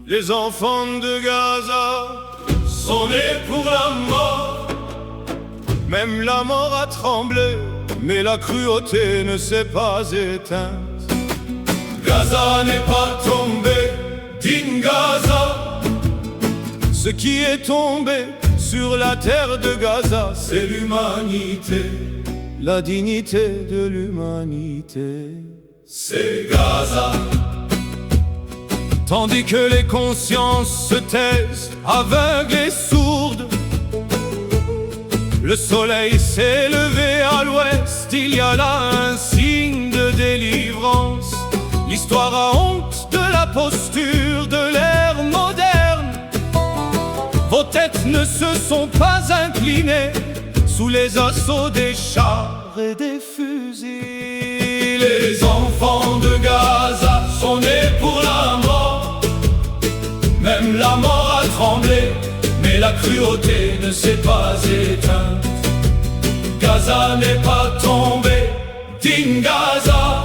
Les enfants de Gaza sont nés pour la mort. Même la mort a tremblé, mais la cruauté ne s'est pas éteinte. Gaza n'est pas tombé, digne Gaza. Ce qui est tombé sur la terre de Gaza, c'est l'humanité. La dignité de l'humanité, c'est Gaza. Tandis que les consciences se taisent, aveugles et sourdes, le soleil s'est levé à l'ouest, il y a là un signe de délivrance. L'histoire a honte de la posture de l'ère moderne. Vos têtes ne se sont pas inclinées sous les assauts des chars et des fusils. Les enfants de Gaza sont nés pour la mort. Même la mort a tremblé, mais la cruauté ne s'est pas éteinte. Gaza n'est pas tombé, digne Gaza.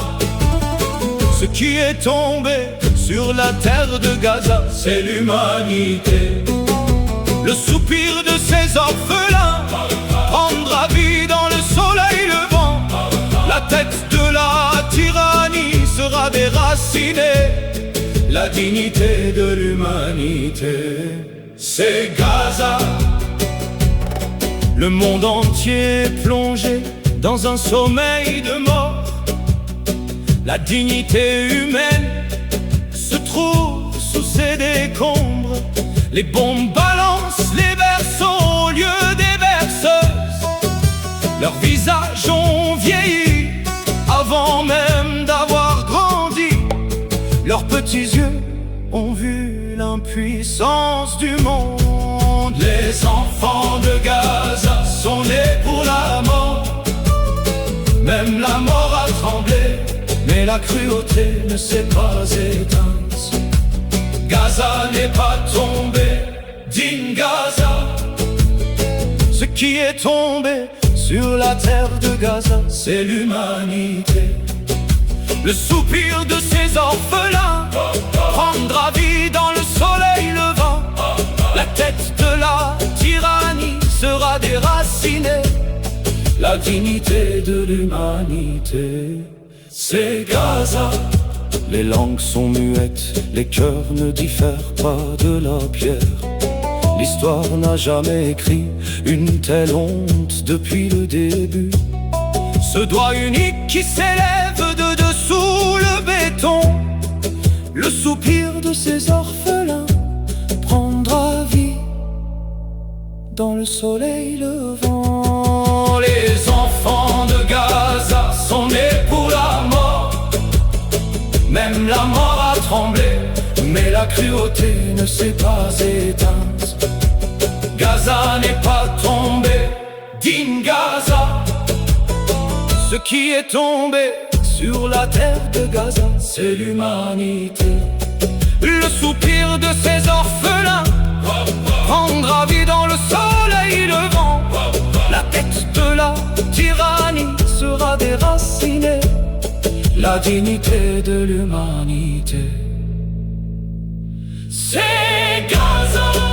Ce qui est tombé sur la terre de Gaza, c'est l'humanité. Le soupir de ces orphelins prendra vie dans le soleil levant. La tête de la tyrannie sera déracinée. La dignité de l'humanité, c'est Gaza. Le monde entier est plongé dans un sommeil de mort. La dignité humaine se trouve sous ces décombres. Les bombes balancent les berceaux au lieu des berceuses. Leurs visages ont vieilli avant même d'avoir grandi. Leurs petits yeux ont vu l'impuissance du monde. Les enfants de Gaza sont nés pour la mort. Même la mort a tremblé, mais la cruauté ne s'est pas éteinte. Gaza n'est pas tombé, digne Gaza. Ce qui est tombé sur la terre de Gaza, c'est l'humanité. Le soupir de ces orphelins prendra vie dans le soleil levant. La tête de la tyrannie sera déracinée. La dignité de l'humanité, c'est Gaza. Les langues sont muettes, les cœurs ne diffèrent pas de la pierre. L'histoire n'a jamais écrit une telle honte depuis le début. Ce doigt unique qui s'élève de dessous le béton. Le soupir de ces orphelins prendra vie dans le soleil levant. Les enfants de Gaza sont nés pour la mort. Même la mort a tremblé, mais la cruauté ne s'est pas éteinte. Gaza n'est pas tombé, digne Gaza. Ce qui est tombé sur la terre de Gaza, c'est l'humanité. Le soupir de ces orphelins prendra vie dans le soleil levant. La tête de la tyrannie sera déracinée. La dignité de l'humanité, c'est Gaza.